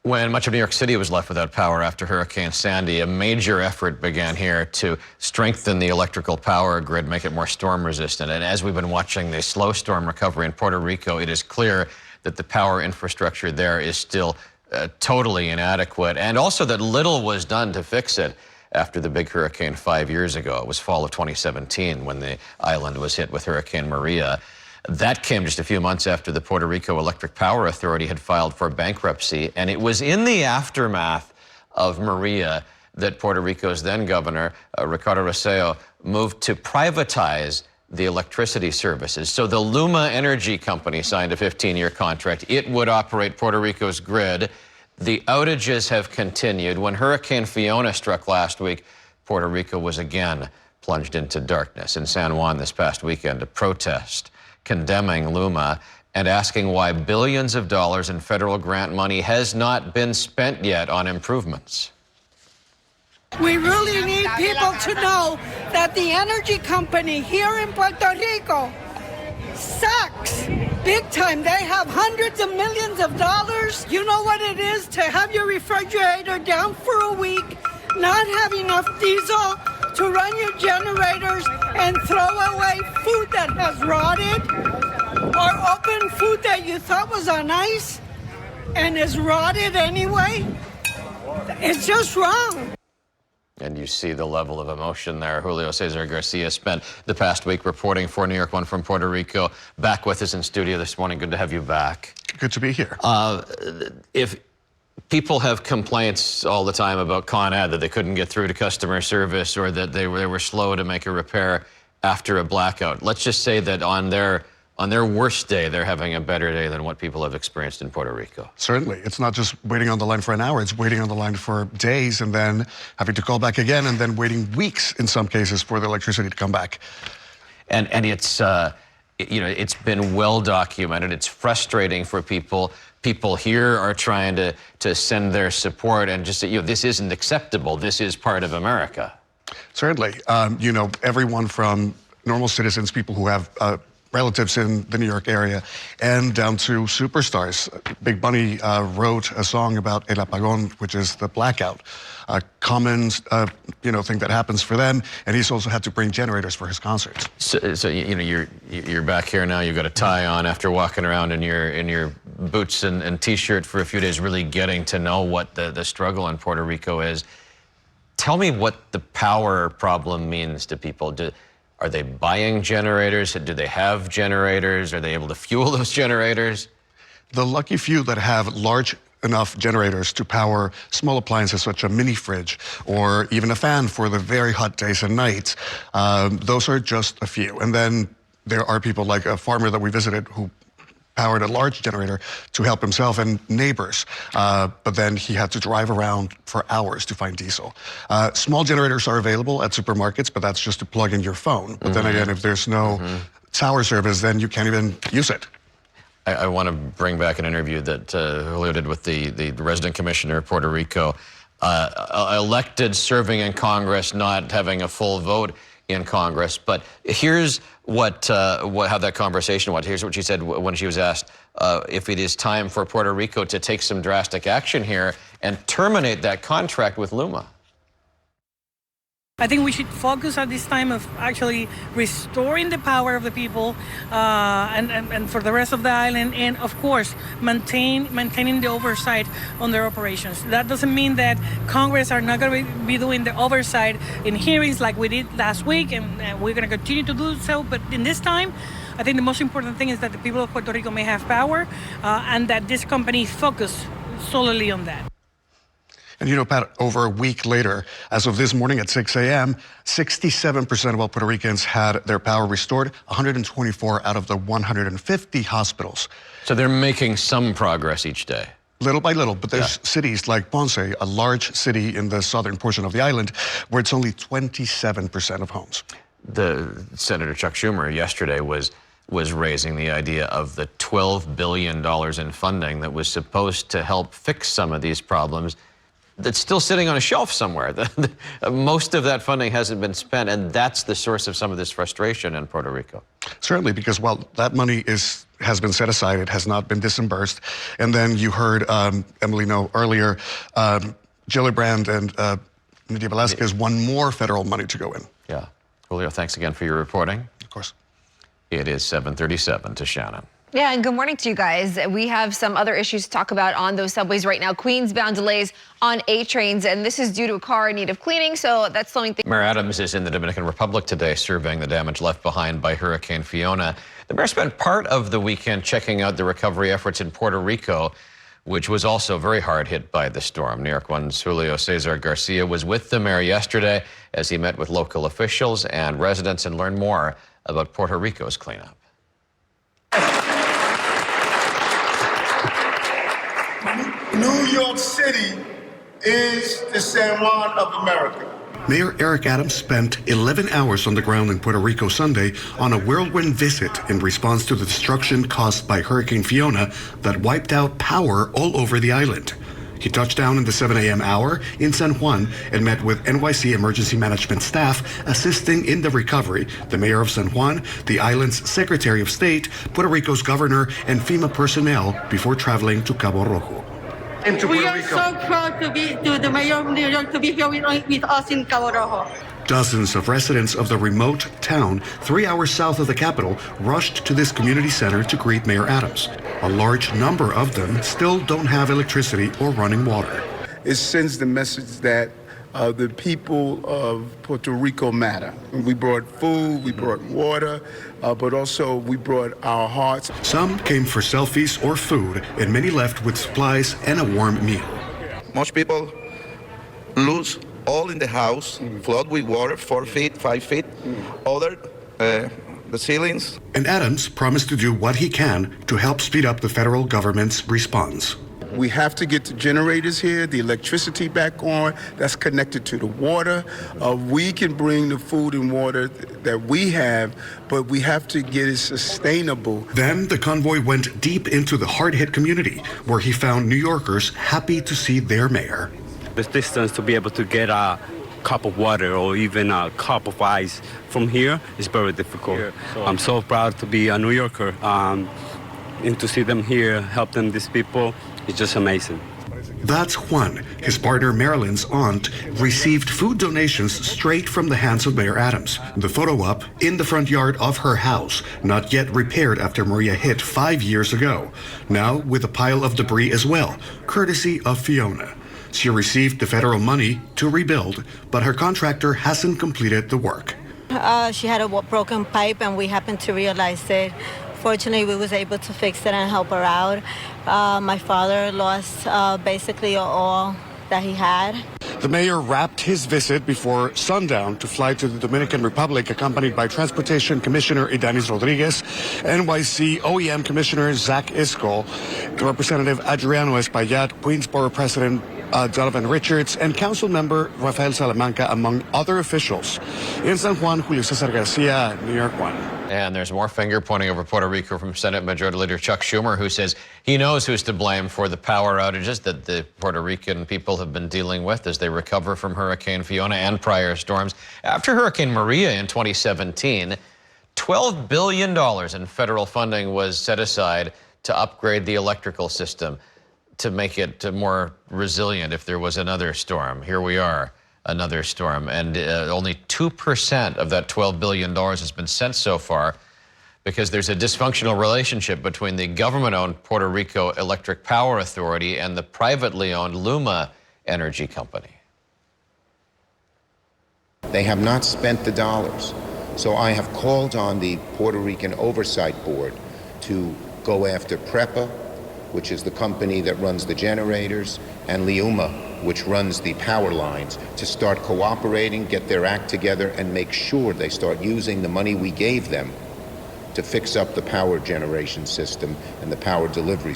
When much of New York City was left without power after Hurricane Sandy, a major effort began here to strengthen the electrical power grid, make it more storm resistant. And as we've been watching the slow storm recovery in Puerto Rico, it is clear that the power infrastructure there is still totally inadequate, and also that little was done to fix it after the big hurricane 5 years ago. It was fall of 2017 when the island was hit with Hurricane Maria. That came just a few months after the Puerto Rico Electric Power Authority had filed for bankruptcy, and it was in the aftermath of Maria that Puerto Rico's then governor, Ricardo Rosselló, moved to privatize the electricity services. So the Luma Energy Company signed a 15-year contract. It would operate Puerto Rico's grid. The outages have continued. When Hurricane Fiona struck last week, Puerto Rico was again plunged into darkness. In San Juan this past weekend, a protest condemning Luma and asking why billions of dollars in federal grant money has not been spent yet on improvements. We really need people to know that the energy company here in Puerto Rico sucks big time. They have hundreds of millions of dollars. You know what it is to have your refrigerator down for a week, not have enough diesel to run your generators, and throw away food that has rotted, or open food that you thought was on ice and is rotted anyway. It's just wrong. And you see the level of emotion there. Julio Cesar Garcia spent the past week reporting for New York One from Puerto Rico. Back with us in studio this morning. Good to have you back. Good to be here. If people have complaints all the time about Con Ed, that they couldn't get through to customer service or that they were slow to make a repair after a blackout, let's just say that on their worst day, they're having a better day than what people have experienced in Puerto Rico. Certainly. It's not just waiting on the line for an hour. It's waiting on the line for days and then having to call back again and then waiting weeks in some cases for the electricity to come back. And it's, you know, it's been well documented. It's frustrating for people. People here are trying to send their support and just say, you know, this isn't acceptable. This is part of America. Certainly. You know, everyone from normal citizens, people who have relatives in the New York area, and down to superstars. Big Bunny wrote a song about El Apagón, which is the blackout, a common you know, thing that happens for them. And he's also had to bring generators for his concerts. So you know, you're back here now. You've got a tie on after walking around in your boots and t-shirt for a few days, really getting to know what the struggle in Puerto Rico is. Tell me what the power problem means to people. Are they buying generators? Do they have generators? Are they able to fuel those generators? The lucky few that have large enough generators to power small appliances such as a mini fridge or even a fan for the very hot days and nights, those are just a few. And then there are people like a farmer that we visited who powered a large generator to help himself and neighbors, but then he had to drive around for hours to find diesel. Small generators are available at supermarkets, but that's just to plug in your phone. But then again, if there's no tower service, then you can't even use it. I want to bring back an interview that Julio did with the resident commissioner of Puerto Rico. Elected, serving in Congress, not having a full vote in Congress. But here's how that conversation went. Here's what she said when she was asked if it is time for Puerto Rico to take some drastic action here and terminate that contract with Luma. I think we should focus at this time of actually restoring the power of the people and for the rest of the island, and of course maintaining the oversight on their operations. That doesn't mean that Congress are not going to be doing the oversight in hearings like we did last week, and we're going to continue to do so. But in this time, I think the most important thing is that the people of Puerto Rico may have power and that this company focus solely on that. And you know, Pat, over a week later, as of this morning at 6 a.m., 67% of all Puerto Ricans had their power restored, 124 out of the 150 hospitals. So they're making some progress each day. Little by little, but there's cities like Ponce, a large city in the southern portion of the island, where it's only 27% of homes. The Senator Chuck Schumer yesterday was raising the idea of the $12 billion in funding that was supposed to help fix some of these problems that's still sitting on a shelf somewhere. Most of that funding hasn't been spent, and that's the source of some of this frustration in Puerto Rico. Certainly, because while that money has been set aside, it has not been disbursed. And then you heard Emily know earlier, Gillibrand and Nydia Velasquez want more federal money to go in. Yeah. Julio, thanks again for your reporting. Of course. It is 7:37 to Shannon. Yeah, and good morning to you guys. We have some other issues to talk about on those subways right now. Queens-bound delays on A trains, and this is due to a car in need of cleaning, so that's slowing things. Mayor Adams is in the Dominican Republic today surveying the damage left behind by Hurricane Fiona. The mayor spent part of the weekend checking out the recovery efforts in Puerto Rico, which was also very hard hit by the storm. New York One's Julio Cesar Garcia was with the mayor yesterday as he met with local officials and residents and learned more about Puerto Rico's cleanup. New York City is the San Juan of America. Mayor Eric Adams spent 11 hours on the ground in Puerto Rico Sunday on a whirlwind visit in response to the destruction caused by Hurricane Fiona that wiped out power all over the island. He touched down in the 7 a.m. hour in San Juan and met with NYC emergency management staff assisting in the recovery, the mayor of San Juan, the island's Secretary of State, Puerto Rico's governor, and FEMA personnel before traveling to Cabo Rojo. We are so proud to the mayor of New York to be here with us in Cabo Rojo. Dozens of residents of the remote town 3 hours south of the capital rushed to this community center to greet Mayor Adams. A large number of them still don't have electricity or running water. It sends the message that the people of Puerto Rico matter. We brought food, we brought water, but also we brought our hearts. Some came for selfies or food, and many left with supplies and a warm meal. Most people lose all in the house, flood with water, 4 feet, 5 feet. Other, the ceilings. And Adams promised to do what he can to help speed up the federal government's response. We have to get the generators here, the electricity back on, that's connected to the water. We can bring the food and water that we have, but we have to get it sustainable. Then the convoy went deep into the hard-hit community, where he found New Yorkers happy to see their mayor. The distance to be able to get a cup of water or even a cup of ice from here is very difficult. I'm so proud to be a New Yorker and to see them here, helping these people. It's just amazing. That's Juan. His partner Marilyn's aunt received food donations straight from the hands of Mayor Adams. The photo up in the front yard of her house, not yet repaired after Maria hit 5 years ago. Now with a pile of debris as well, courtesy of Fiona. She received the federal money to rebuild, but her contractor hasn't completed the work. She had a broken pipe and we happened to realize it. Fortunately, we was able to fix it and help her out. My father lost basically all that he had. The mayor wrapped his visit before sundown to fly to the Dominican Republic, accompanied by Transportation Commissioner Idanis Rodriguez, NYC OEM Commissioner Zach Iscol, Representative Adriano Espaillat, Queensboro President Donovan Richards, and Council Member Rafael Salamanca, among other officials. In San Juan, Julio Cesar Garcia, New York One. And there's more finger pointing over Puerto Rico from Senate Majority Leader Chuck Schumer, who says he knows who's to blame for the power outages that the Puerto Rican people have been dealing with as they recover from Hurricane Fiona and prior storms. After Hurricane Maria in 2017, $12 billion in federal funding was set aside to upgrade the electrical system to make it more resilient if there was another storm. Here we are. Another storm, and only 2% of that $12 billion has been sent so far because there's a dysfunctional relationship between the government-owned Puerto Rico Electric Power Authority and the privately owned Luma Energy Company. They have not spent the dollars. So I have called on the Puerto Rican Oversight Board to go after PREPA, which is the company that runs the generators, and Luma, which runs the power lines, to start cooperating, get their act together, and make sure they start using the money we gave them to fix up the power generation system and the power delivery